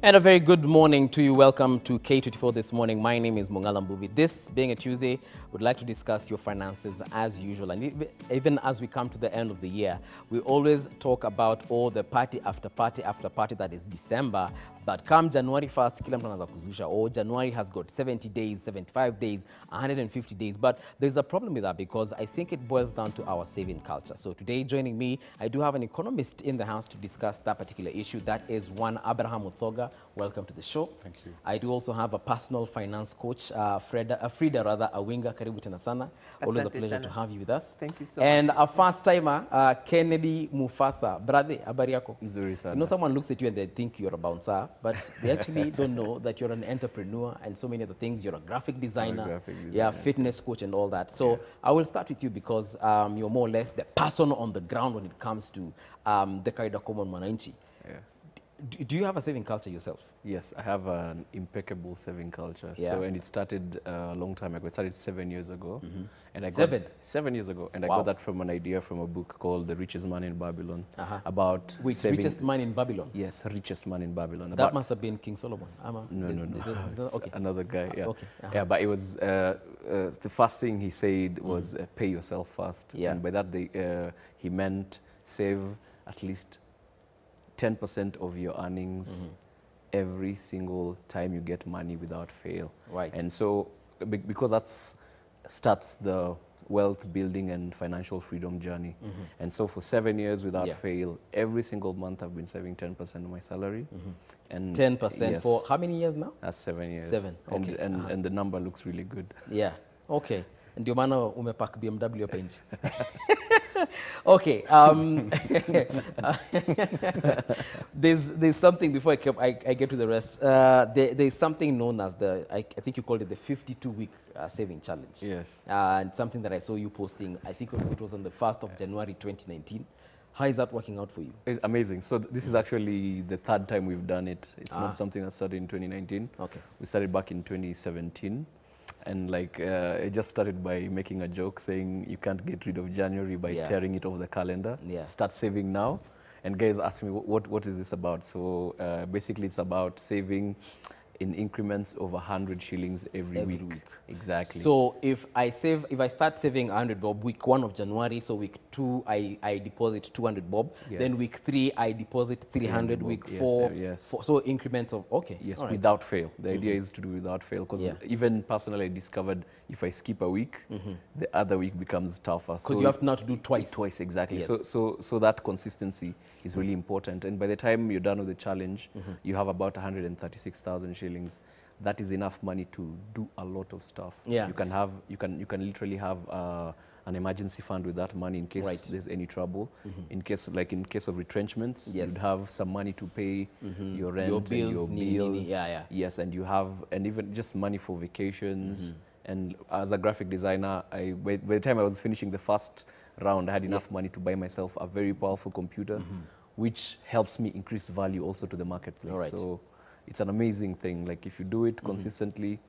And a very good morning to you. Welcome to K24 This Morning. My name is Mungala Mbuvi. This being a Tuesday, we'd like to discuss your finances as usual. And even as we come to the end of the year, we always talk about all the party after party after party that is December. But come January 1st, kila mtu anaanza kuzusha. Oh, January has got 70 days, 75 days, 150 days. But there's a problem with that because I think it boils down to our saving culture. So today, joining me, I do have an economist in the house to discuss that particular issue. That is one Abraham Uthoga. Welcome to the show. Thank you. I do also have a personal finance coach, Frida Awinga. Karibu tena sana. Always a pleasure to have you with us. Thank you so and much. And a first timer, Kennedy Mufasa. Brother, habari yako? Nzuri sana. You know, someone looks at you and they think you're a bouncer, but they actually don't know that you're an entrepreneur and so many other things. You're a graphic designer, yeah, fitness coach and all that. So I will start with you because you're more or less the person on the ground when it comes to the kaida common mwananchi. Yeah. Do you have a saving culture yourself? Yes, I have an impeccable saving culture. Yeah. So, and it started a long time ago. It started 7 years ago. Mm-hmm. And I got 7 years ago. And wow. I got that from an idea from a book called The Richest Man in Babylon. About saving. Richest Man in Babylon? Yes, Richest Man in Babylon. That must have been King Solomon. No. Okay. Another guy, yeah. Okay. Yeah, but it was, the first thing he said was pay yourself first. Yeah. And by that, he meant save at least 10% of your earnings every single time you get money without fail. Right. And so, because that starts the wealth building and financial freedom journey. And so for 7 years without fail, every single month I've been saving 10% of my salary. And 10% yes, for how many years now? That's 7 years. 7, okay. And the number looks really good. Yeah, okay. Ndio maana umepack BMW hapa nje. Okay, there's something before I get to the rest. There's something known as I think you called it the 52-week saving challenge. Yes. And something that I saw you posting, I think it was on the 1st of January 2019. How is that working out for you? It's amazing. So this is actually the 3rd time we've done it. It's not something that started in 2019. Okay. We started back in 2017. And I just started by making a joke saying you can't get rid of January by tearing it off the calendar. Yeah. Start saving now. And guys asked me, what is this about? So basically it's about saving in increments of 100 shillings every week. Exactly. So if I start saving 100 bob week 1 of January, so week 2 I deposit 200 bob. Yes. Then week 3 I deposit 300. Week 4, so increments of Yes, right. Without fail. The idea is to do without fail because even personally I discovered if I skip a week, the other week becomes tougher. Because you have now to do twice. Twice, exactly. Yes. So that consistency is really important. And by the time you're done with the challenge, you have about 136,000 shillings. That is enough money to do a lot of stuff. Yeah. You can literally have an emergency fund with that money in case there's any trouble. In case of retrenchments, you'd have some money to pay your rent, your bills. Yes, and you have even just money for vacations. And as a graphic designer, by the time I was finishing the first round, I had enough money to buy myself a very powerful computer, which helps me increase value also to the marketplace. Right. So it's an amazing thing. Like if you do it consistently,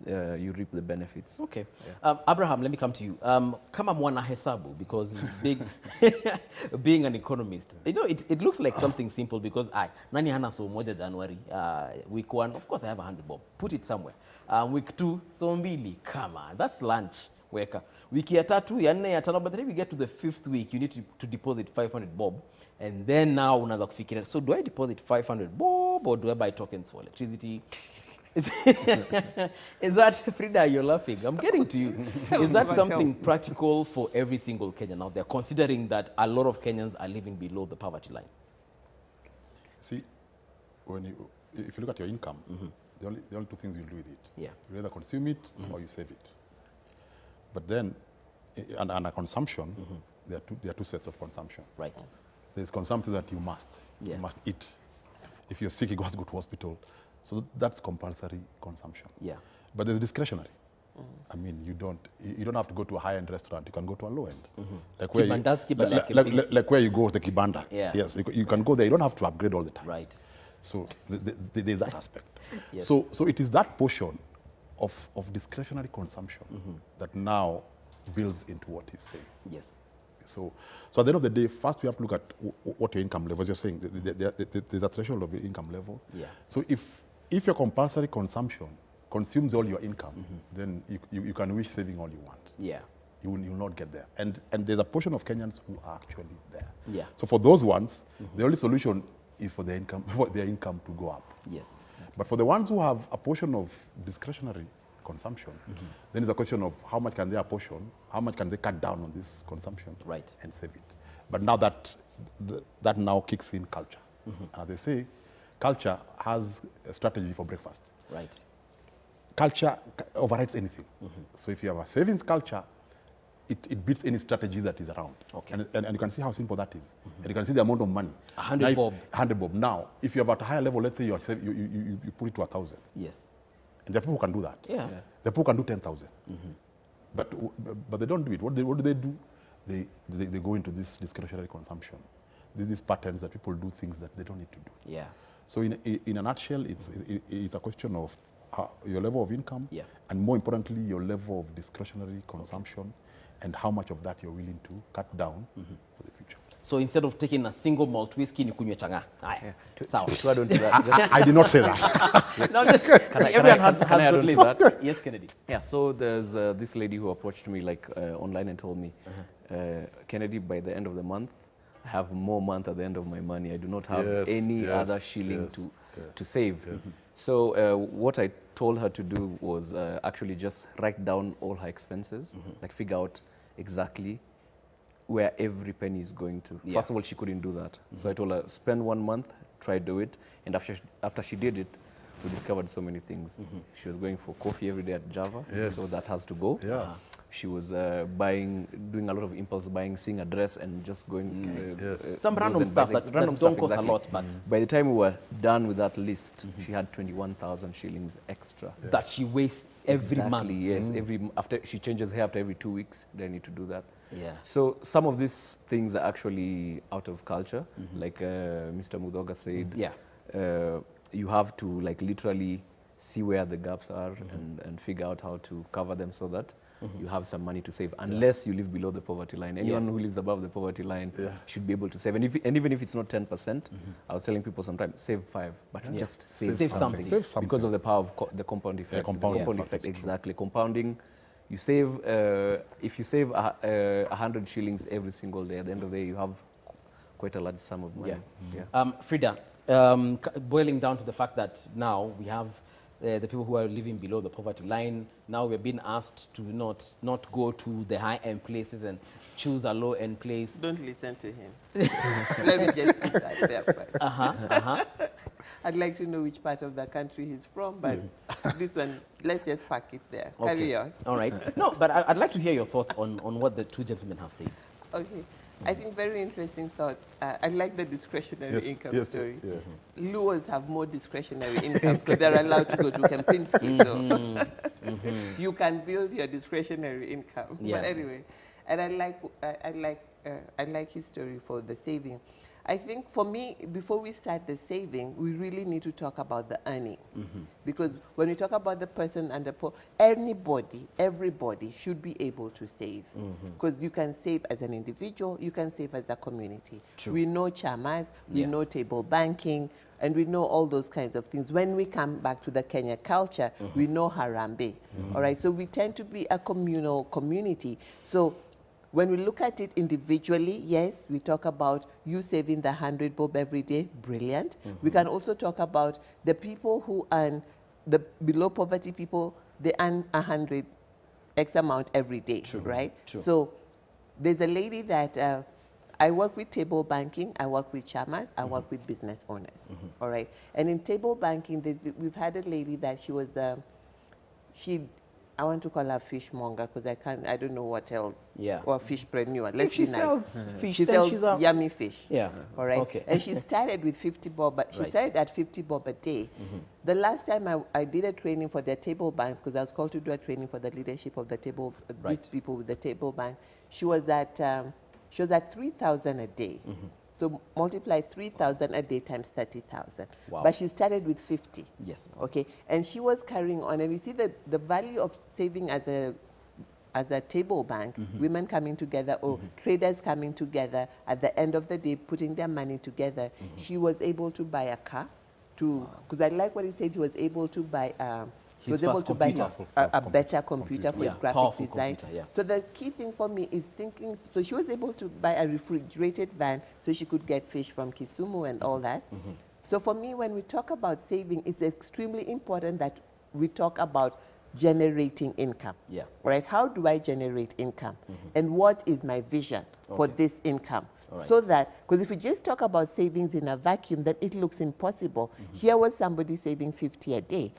you reap the benefits. Okay. Yeah. Abraham, let me come to you. Kama mwana hesabu, because being an economist, you know, it looks like something simple because nani hana so moja January, week 1, of course I have 100 bob. Put it somewhere. Week 2, so mbili, come on, that's lunch. Weka. Wiki ya 3, ya 4, ya 5, but then we get to the 5th week, you need to deposit 500 bob. And then now unaanza kufikiria, so do I deposit 500 bob or do I buy tokens for electricity? Is that, Frida, you're laughing? I'm getting to you. Is that something practical for every single Kenyan out there, considering that a lot of Kenyans are living below the poverty line? See, if you look at your income, the only 2 things you do with it. Yeah. You either consume it or you save it. But then, under consumption, there are two sets of consumption. Right. There's consumption that you must. You must eat. If you're sick, you must go to hospital. So that's compulsory consumption. Yeah. But there's discretionary. I mean, you don't have to go to a high-end restaurant. You can go to a low-end. Like where you go to the kibanda. Yeah. Yes, you can go there. You don't have to upgrade all the time. Right. So there's that aspect. Yes. So it is that portion of discretionary consumption that now builds into what he's saying. Yes. So at the end of the day, first we have to look at what your income level, as you're saying, there's a threshold of your income level. Yeah. So if your compulsory consumption consumes all your income, then you can wish saving all you want. Yeah. You will not get there. And there's a portion of Kenyans who are actually there. Yeah. So for those ones, the only solution is for their income to go up. Yes. But for the ones who have a portion of discretionary consumption, then it's a question of how much can they apportion, how much can they cut down on this consumption, right, and save it. But now that now kicks in culture. As they say, culture has a strategy for breakfast. Right. Culture overrides anything. So if you have a savings culture, it beats any strategy that is around. Okay. And you can see how simple that is. And you can see the amount of money. 100 bob. 100 bob. Now, if you have at a higher level, let's say you put it to 1,000. Yes. And there are people who can do that. Yeah. The people can do 10,000. But they don't do it. What do they do? They go into this discretionary consumption. These patterns that people do things that they don't need to do. Yeah. So in a nutshell, it's a question of your level of income, and more importantly, your level of discretionary consumption, and how much of that you're willing to cut down for the future. So instead of taking a single malt whiskey, you kunywe changa. I did not say that. No, everyone has at least that. Yes, Kennedy. Yeah, so there's this lady who approached me like online and told me, Kennedy, by the end of the month, I have more month at the end of my money. I do not have any other shilling to save. So what I told her to do was actually just write down all her expenses, like figure out exactly where every penny is going to. First of all, she couldn't do that. So I told her, spend 1 month, try do it. And after she did it, we discovered so many things. She was going for coffee every day at Java, so that has to go. Yeah. She was doing a lot of impulse buying, seeing a dress and just going. Some random stuff that don't cost a lot, but by the time we were done with that list, she had 21,000 shillings extra. That she wastes every month. Yes, after she changes hair after every 2 weeks, they need to do that. Yeah. So some of these things are actually out of culture, like Mr. Mudoga said. Yeah. You have to like literally see where the gaps are and figure out how to cover them so that you have some money to save, unless you live below the poverty line. Anyone who lives above the poverty line should be able to save. And even if it's not 10%, I was telling people sometimes, save 5, but just save something. Save something. Because of the power of the compound effect. Compound effect, exactly. Compounding, you save, if you save 100 shillings every single day, at the end of the day, you have quite a large sum of money. Frida, boiling down to the fact that now we have the people who are living below the poverty line, now we're being asked to not go to the high-end places and choose a low-end place. Don't listen to him. Let me just put that there first. I'd like to know which part of the country he's from, but this one, let's just park it there. Okay. Carry on. All right. No, but I'd like to hear your thoughts on what the two gentlemen have said. Okay. I think very interesting thoughts. I like the discretionary income story. Luos have more discretionary income, so they're allowed to go to Kempinski. So you can build your discretionary income. But anyway, and I like his story for the saving. I think for me, before we start the saving, we really need to talk about the earning. Because when we talk about the person and the poor, everybody should be able to save. Because you can save as an individual, you can save as a community. True. We know chamas, we know table banking, and we know all those kinds of things. When we come back to the Kenya culture, we know Harambe. All right, so we tend to be a communal community. So when we look at it individually, yes, we talk about you saving the 100 bob every day, brilliant. We can also talk about the people who earn, the below poverty people, they earn 100 X amount every day, right? True. So there's a lady that, I work with table banking, I work with chamas, I work with business owners, all right? And in table banking, we've had a lady that she was, I want to call her fishmonger because I don't know what else. Or fishpreneur. Let's be nice. Sells fish, she sells yummy fish. All right. Okay. And she started with 50 bob, but she started at 50 bob a day. The last time I did a training for their table banks, because I was called to do a training for the leadership of the table, these people with the table bank. She was at 3,000 a day. So multiply 3,000 a day times 30,000. Wow. But she started with 50. Yes. Okay. And she was carrying on. And you see the value of saving as a as a table bank, women coming together or traders coming together, at the end of the day, putting their money together, she was able to buy a car, because I like what he said, he was able to buy he was able to buy a better computer for his graphic design. So the key thing for me is thinking, so she was able to buy a refrigerated van so she could get fish from Kisumu and all that. So for me, when we talk about saving, it's extremely important that we talk about generating income. Right? How do I generate income? And what is my vision for this income? So that, because if we just talk about savings in a vacuum, then it looks impossible. Here was somebody saving 50 a day.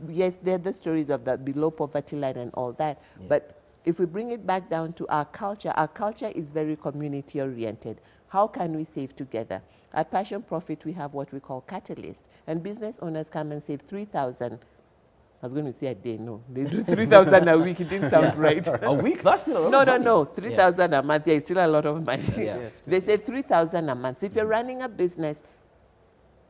Yes, there are the stories of the below poverty line and all that. But if we bring it back down to our culture is very community oriented. How can we save together? At Passion Profit, we have what we call Catalyst. And business owners come and save 3,000. I was going to say a day, no. They do 3,000 a week. It didn't sound right. A week? That's still a lot of money. No. 3,000 a month. Yeah, it's still a lot of money. They save 3,000 a month. So if you're running a business,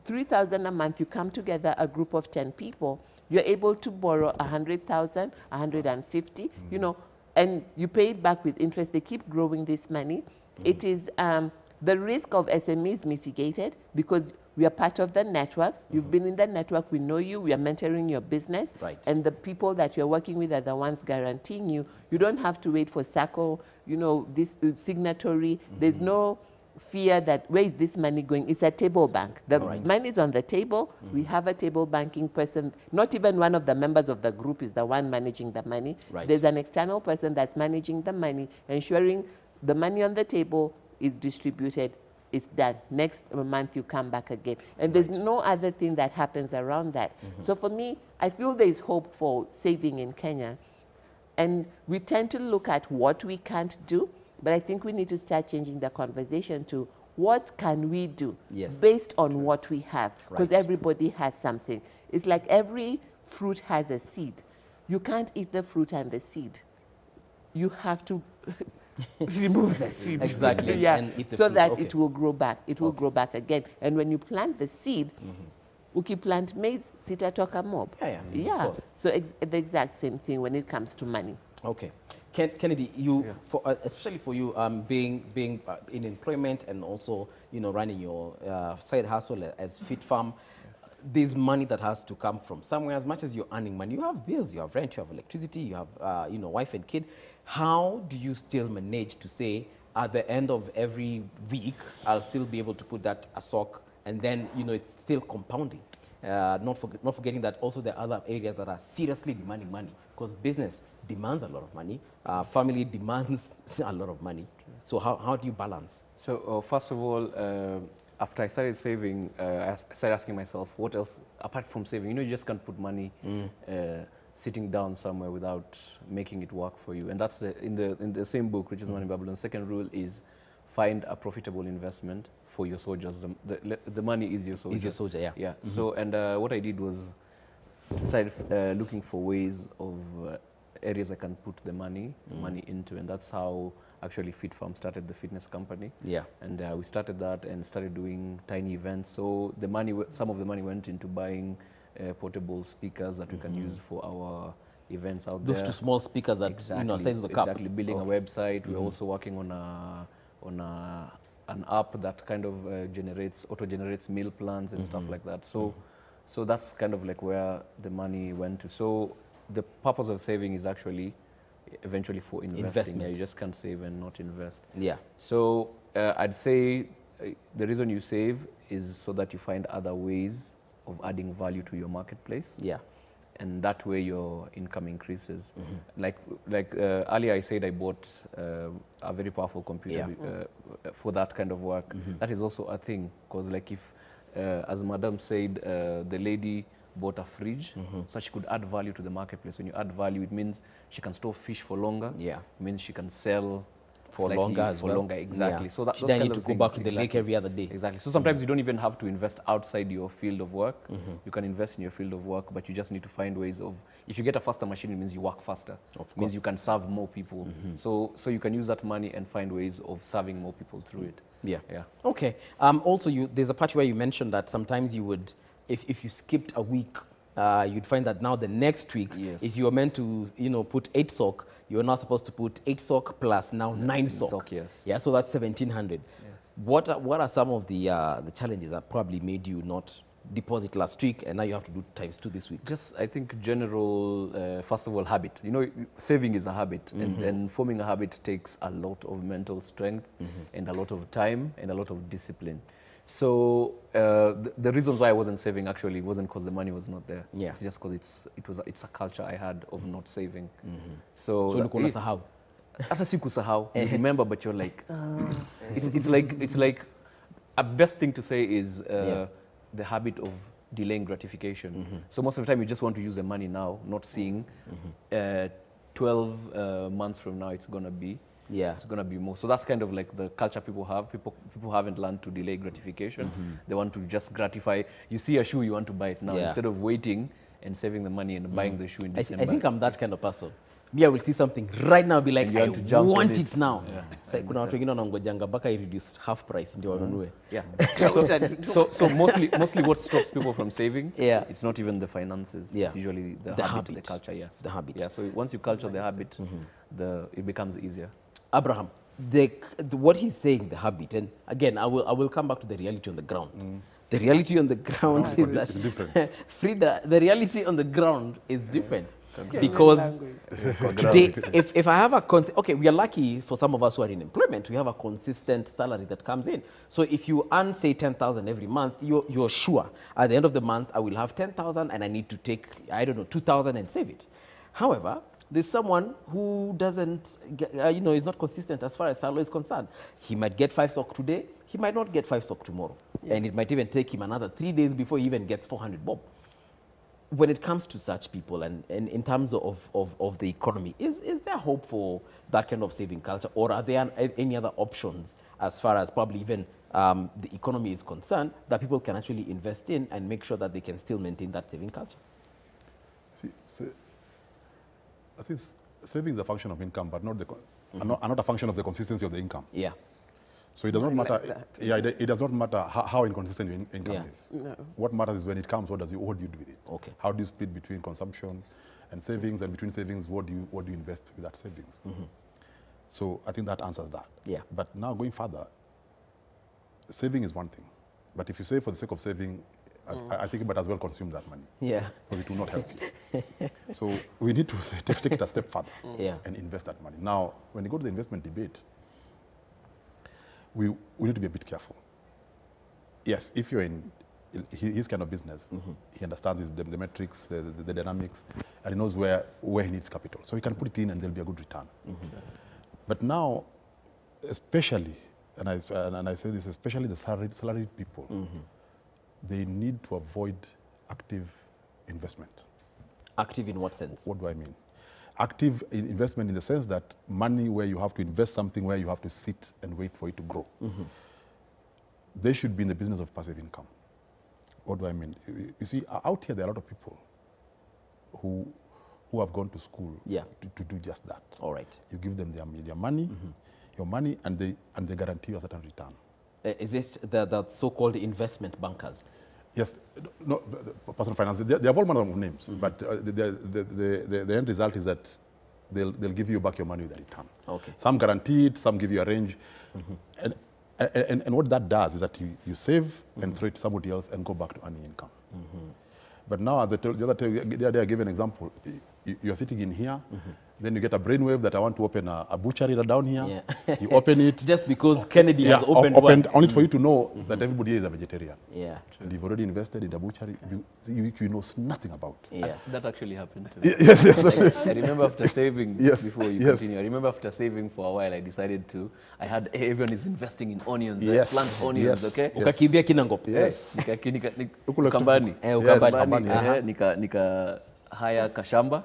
3,000 a month, you come together, a group of 10 people, you're able to borrow 100,000, 150, you know, and you pay it back with interest. They keep growing this money. It is the risk of SMEs mitigated because we are part of the network. You've been in the network. We know you. We are mentoring your business. And the people that you're working with are the ones guaranteeing you. You don't have to wait for SACCO, you know, this signatory. There's no fear that where is this money going? It's a table bank. The money is on the table. We have a table banking person. Not even one of the members of the group is the one managing the money. There's an external person that's managing the money, ensuring the money on the table is distributed. It's done. Next month you come back again. And there's no other thing that happens around that. So for me, I feel there is hope for saving in Kenya. And we tend to look at what we can't do, but I think we need to start changing the conversation to what can we do based on what we have, because everybody has something. It's like every fruit has a seed. You can't eat the fruit and the seed. You have to remove the seed. And eat the so fruit. that it will grow back. It will grow back again. And when you plant the seed, ukiplant maize, sitatoka mob. Of course. So the exact same thing when it comes to money. Okay. Kennedy, you, especially for you, being in employment and also, you know, running your side hustle as Fit Farm, there's money that has to come from somewhere. As much as you're earning money, you have bills, you have rent, you have electricity, you have, you know, wife and kid. How do you still manage to say, at the end of every week, I'll still be able to put that a sock, and then, you know, it's still compounding? Not forgetting that also there are other areas that are seriously demanding money, because business demands a lot of money, family demands a lot of money. So how do you balance? So first of all, after I started saving, I started asking myself, what else, apart from saving? You know, you just can't put money sitting down somewhere without making it work for you. And that's in the same book, Riches, Money, Babylon. The second rule is find a profitable investment for your soldiers. The money is your soldier. Is your soldier, yeah. So, and what I did was decided looking for ways of areas I can put the money into, and that's how actually Fit Farm started the fitness company. And we started that and started doing tiny events. So the money, some of the money went into buying portable speakers that we can use for our events out there. Those two small speakers that you know, size the cup. Exactly, building a website. We're also working on an app that kind of auto-generates meal plans and stuff like that. So so that's kind of like where the money went to. So the purpose of saving is actually eventually for investing. Yeah, you just can't save and not invest. So I'd say the reason you save is so that you find other ways of adding value to your marketplace. And that way your income increases. Like earlier I said I bought a very powerful computer for that kind of work. That is also a thing, because like if, as Madam said, the lady bought a fridge so she could add value to the marketplace. When you add value, it means she can store fish for longer. It means she can sell for longer as well. Exactly. So that, she doesn't need to go back to the lake every other day. Exactly. So sometimes you don't even have to invest outside your field of work. You can invest in your field of work, but you just need to find ways of, if you get a faster machine, it means you work faster. It means you can serve more people. So you can use that money and find ways of serving more people through it. Okay. Also, there's a part where you mentioned that sometimes you would, if you skipped a week, you'd find that now the next week, if you were meant to, you know, put 8 sock, you're now supposed to put 8 sock plus now 9 sock. Yes. Yeah, so that's 1,700. Yes. What are some of the challenges that probably made you not deposit last week and now you have to do ×2 this week? Just, I think, general, first of all, habit. You know, saving is a habit, and forming a habit takes a lot of mental strength and a lot of time and a lot of discipline. So the reasons why I wasn't saving actually wasn't because the money was not there. Yeah. It's just because it's a culture I had of not saving. So unasahau. Hata sikusahau. You remember, but you're like, it's like a best thing to say is the habit of delaying gratification. So most of the time you just want to use the money now, not seeing 12 months from now it's gonna be. Yeah, it's gonna be more. So that's kind of like the culture people have. People haven't learned to delay gratification. They want to just gratify. You see a shoe, you want to buy it now instead of waiting and saving the money and buying the shoe in December. I think I'm that kind of person. Me, I will see something right now, be like, I want it now. So kuna watu wengine wanangojanga mpaka I reduce half price ndio wanunue. Yeah. So mostly what stops people from saving, it's not even the finances. It's usually the habit, the culture. Yes. The habit. Yeah. So once you culture the habit, it becomes easier. Abraham, what he's saying, the habit, and again, I will come back to the reality on the ground. The reality on the ground is that it's different. Frida, the reality on the ground is different. Because today, if I have okay, we are lucky for some of us who are in employment, we have a consistent salary that comes in. So if you earn, say, 10,000 every month, you're sure at the end of the month, I will have 10,000 and I need to take, I don't know, 2,000 and save it. However, there's someone who doesn't, is not consistent as far as salary is concerned. He might get 5 sock today, he might not get 5 sock tomorrow. And it might even take him another 3 days before he even gets 400 bob. When it comes to such people and in terms of the economy, is there hope for that kind of saving culture, or are there any other options as far as probably even the economy is concerned that people can actually invest in and make sure that they can still maintain that saving culture? See, I think saving is a function of income, but not a function of the consistency of the income. Yeah. So it does not matter. It does not matter how inconsistent your income is. No. What matters is when it comes, what do you do with it? Okay. How do you split between consumption and savings, and between savings, what do you invest with that savings? So I think that answers that. Yeah. But now going further, saving is one thing, but if you save for the sake of saving, I think you might as well consume that money. Yeah. Because it will not help you. So we need to take it a step further and invest that money. Now, when you go to the investment debate, we need to be a bit careful. Yes, if you're in his kind of business, he understands the metrics, the dynamics, and he knows where he needs capital. So he can put it in and there'll be a good return. But now, especially, and I say this, especially the salaried people, they need to avoid active investment. Active in what sense? What do I mean? Active investment in the sense that money where you have to invest something, where you have to sit and wait for it to grow. They should be in the business of passive income. What do I mean? You see, out here there are a lot of people who have gone to school to do just that. All right. You give them their money, your money, and they guarantee you a certain return. Is this the so-called investment bankers? Yes, no, personal finance. They have all manner of names, but the end result is that they'll give you back your money with a return. Okay. Some guarantee it, some give you a range, and what that does is that you save and throw it to somebody else and go back to earning income. But now, as I told the other day, I gave an example. You're sitting in here, then you get a brainwave that I want to open a butchery down here. You open it. Just because Kennedy has opened one. Only for you to know that everybody is a vegetarian. Yeah. And you've already invested in the butchery you know nothing about. Yeah. That actually happened to me. Yes. I remember after saving, before you continue, I remember after saving for a while, I decided I had everyone is investing in onions, plant onions, okay? Ukakimbia Kinangop. Yes. Ukambani. Nika hire kashamba,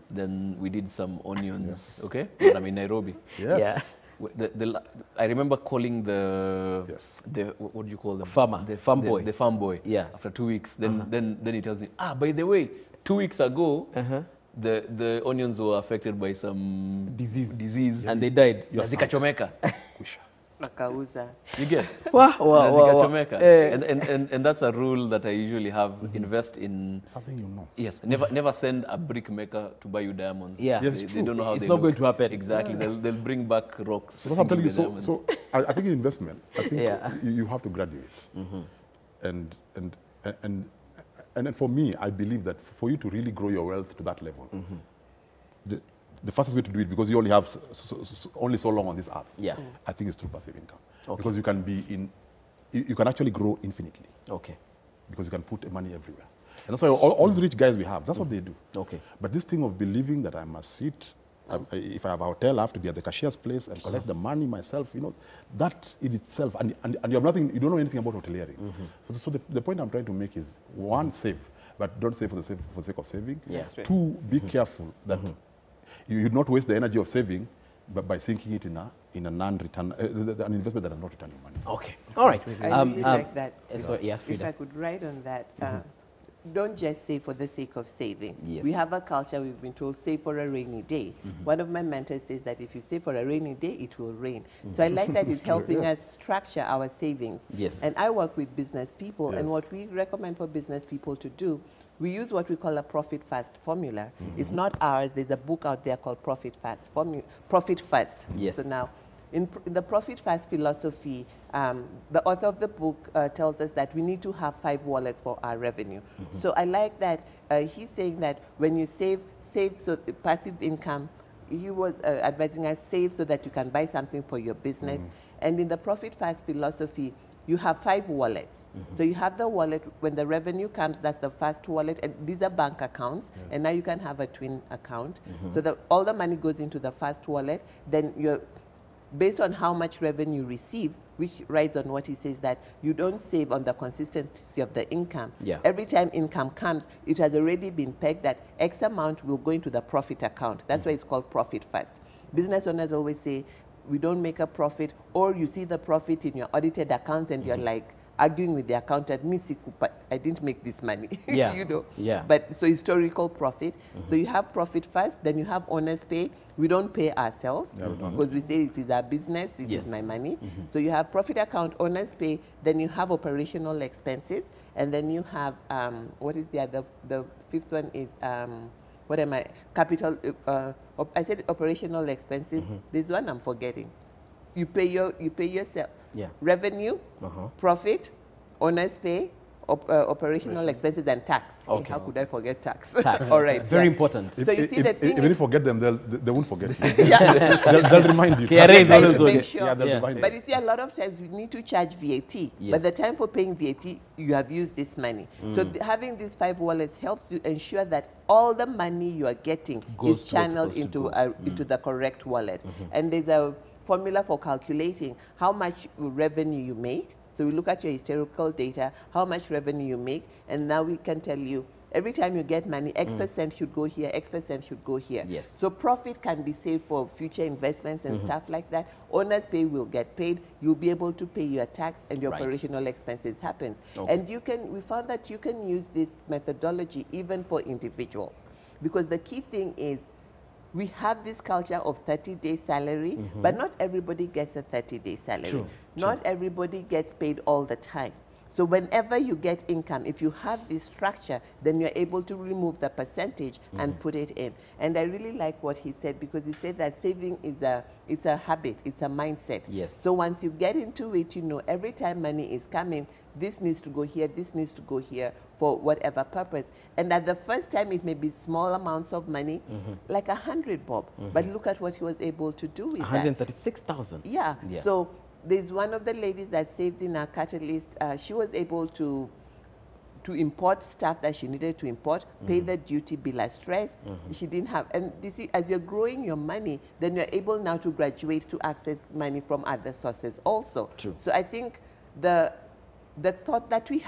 then we did some onions, okay? But I'm in Nairobi. Yes. I remember calling what do you call them? Farmer. The farm boy. The farm boy. Yeah. After 2 weeks, then he tells me, by the way, 2 weeks ago, the onions were affected by some disease. And they died. Zikachomeka. You get? Wow. And that's a rule that I usually have. Invest in something you know. Yes, never send a brick maker to buy you diamonds. Yeah, yes, they don't know how it's not going to happen. Exactly, they'll bring back rocks. So that's what I'm telling you. So I think in investment, I think you have to graduate. And for me, I believe that for you to really grow your wealth to that level, the fastest way to do it, because you only have only so long on this earth, I think it's through passive income. Because you can you can actually grow infinitely. Okay. Because you can put money everywhere. And that's why all these rich guys we have, that's what they do. Okay. But this thing of believing that I must sit, if I have a hotel, I have to be at the cashier's place and collect the money myself, you know, that in itself, and you have nothing, you don't know anything about hoteliering. So the point I'm trying to make is, one, save, but don't save for the sake of saving. Two, be careful that you not waste the energy of saving, but by sinking it in a non-return, an investment that does not return you money. Okay. All right. I really like that. Sorry, yeah, if I could write on that, don't just save for the sake of saving. Yes. We have a culture, we've been told, save for a rainy day. One of my mentors says that if you save for a rainy day, it will rain. So I like that it's helping us structure our savings. Yes. And I work with business people, and what we recommend for business people to do, we use what we call a profit first formula. It's not ours. There's a book out there called Profit First. Profit First. Yes. So now, in the Profit First philosophy, the author of the book tells us that we need to have 5 wallets for our revenue. So I like that he's saying that when you save so passive income, he was advising us save so that you can buy something for your business. And in the Profit First philosophy, you have 5 wallets. So you have the wallet, when the revenue comes, that's the first wallet, and these are bank accounts, and now you can have a twin account. So all the money goes into the first wallet, then you're, based on how much revenue you receive, which rides on what he says, that you don't save on the consistency of the income. Every time income comes, it has already been pegged that X amount will go into the profit account. That's why it's called Profit First. Business owners always say, we don't make a profit, or you see the profit in your audited accounts and you're like arguing with the accountant, I didn't make this money. You know? But so historical profit. So you have profit first, then you have owner's pay. We don't pay ourselves because we say it is our business, it is my money. So you have profit account, owner's pay, then you have operational expenses, and then you have, what is the other, the fifth one is, what am I? Capital, I said operational expenses. There's one I'm forgetting. You pay yourself. Revenue, profit, owner's pay, operational expenses, and tax. Okay. How could I forget tax? Tax. All right. Very important. So you see the thing. Even if you forget them, they won't forget you. They'll remind you. But you see, a lot of times we need to charge VAT. But the time for paying VAT, you have used this money. So having these 5 wallets helps you ensure that all the money you are getting is channeled into the correct wallet. And there's a formula for calculating how much revenue you make. So we look at your historical data, how much revenue you make, and now we can tell you every time you get money, X% should go here, X% should go here. Yes. So profit can be saved for future investments and stuff like that. Owner's pay will get paid. You'll be able to pay your tax, and your operational expenses happens. And we found that you can use this methodology even for individuals, because the key thing is, we have this culture of 30-day salary, but not everybody gets a 30-day salary. Not everybody gets paid all the time. So whenever you get income, if you have this structure, then you're able to remove the percentage and put it in. And I really like what he said, because he said that saving is a habit, it's a mindset. Yes. So once you get into it, you know, every time money is coming, this needs to go here, this needs to go here for whatever purpose. And at the first time, it may be small amounts of money, like 100 bob. But look at what he was able to do with 136,000. Yeah. So there's one of the ladies that saves in our catalyst. She was able to import stuff that she needed to import, pay the duty, be less stress. She didn't have, and you see, as you're growing your money, then you're able now to graduate to access money from other sources also. So I think the thought that we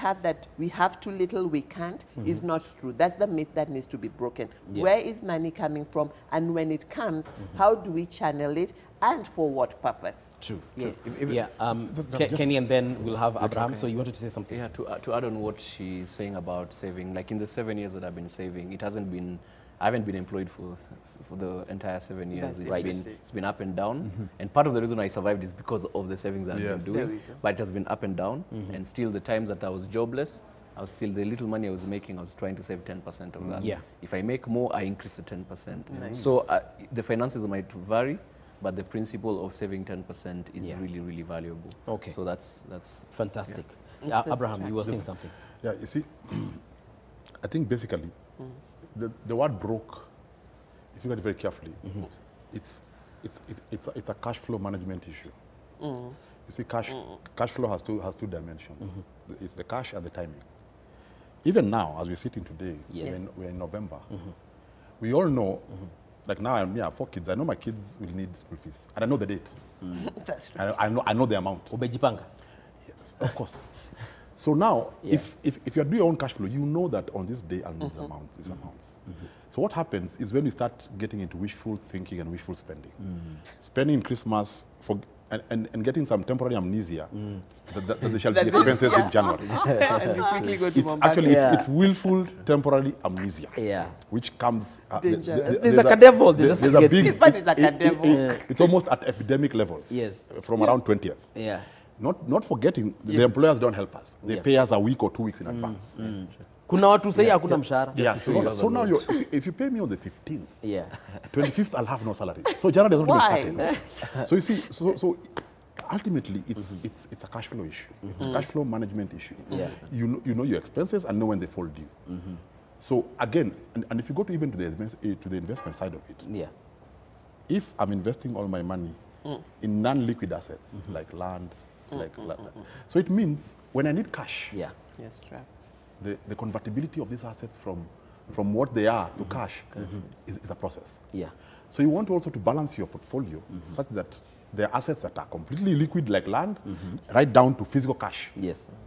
have too little, we can't, is not true. That's the myth that needs to be broken. Where is money coming from? And when it comes, how do we channel it? And for what purpose? Yes. Kenny, and then we'll have Abraham. So you wanted to say something? Yeah, to add on what she's saying about saving, like in the 7 years that I've been saving, it hasn't been I haven't been employed for the entire 7 years. It's been up and down. And part of the reason I survived is because of the savings I've been doing. But it has been up and down. And still the times that I was jobless, I was still, the little money I was making, I was trying to save 10% of that. If I make more, I increase the 10%. So the finances might vary, but the principle of saving 10% is really, really valuable. Okay. So that's fantastic. Abraham, you were saying something. Yeah, you see, I think basically, the word broke, if you look at it very carefully, it's a cash flow management issue. You see, cash flow has two dimensions. It's the cash and the timing. Even now, as we're sitting today, we're in November. We all know, like now I have 4 kids. I know my kids will need school fees, and I know the date. That's true. I know the amount. Ubejipanga. Yes, of course. So now, if you do your own cash flow, you know that on this day I'll need these amounts. So what happens is when we start getting into wishful thinking and wishful spending, spending Christmas and getting some temporary amnesia that there shall be expenses in January. And you quickly go to it's willful temporary amnesia, which comes. There's like a devil. There's a big. It's almost at epidemic levels. Yes. From around 20th. Yeah. Not forgetting, the employers don't help us. They pay us a week or 2 weeks in advance. Kuna watu say hakuna mshahara. Yeah, so now if you pay me on the 15th, 25th I'll have no salary. So January doesn't even start. So you see, so ultimately it's a cash flow issue. It's a cash flow management issue. You know your expenses and know when they fall due. So again, and if you go to even to the investment side of it, if I'm investing all my money in non-liquid assets like land, so it means when I need cash, the convertibility of these assets from what they are to cash is a process. So you want also to balance your portfolio such that there are assets that are completely liquid like land, right down to physical cash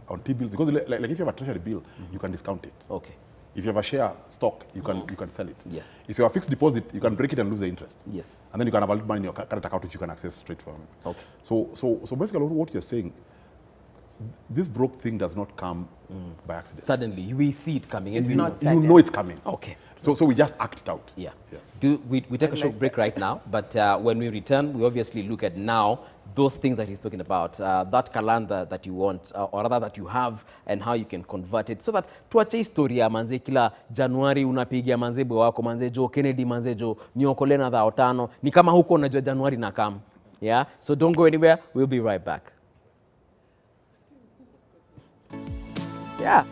on T-bills. Because like if you have a treasury bill, you can discount it. Okay. If you have a share stock, you can sell it. Yes. If you have a fixed deposit, you can break it and lose the interest. Yes. And then you can have a little money in your current account which you can access straight from. Okay. So basically what you're saying, this broke thing does not come by accident. Suddenly, we see it coming. It's not you know it's coming. Okay. So we just act it out. Yeah. Yes. We take a short break right now, but when we return, we obviously look at now those things that he's talking about, that calendar that you want, or rather that you have, and how you can convert it, so that tuache historia manze kila Januari unapigia manze bwe wako manze jo Kennedy manze jo niokole na 5 ni kama huko unajua Januari na kam. Yeah, so don't go anywhere. We'll be right back. Yeah.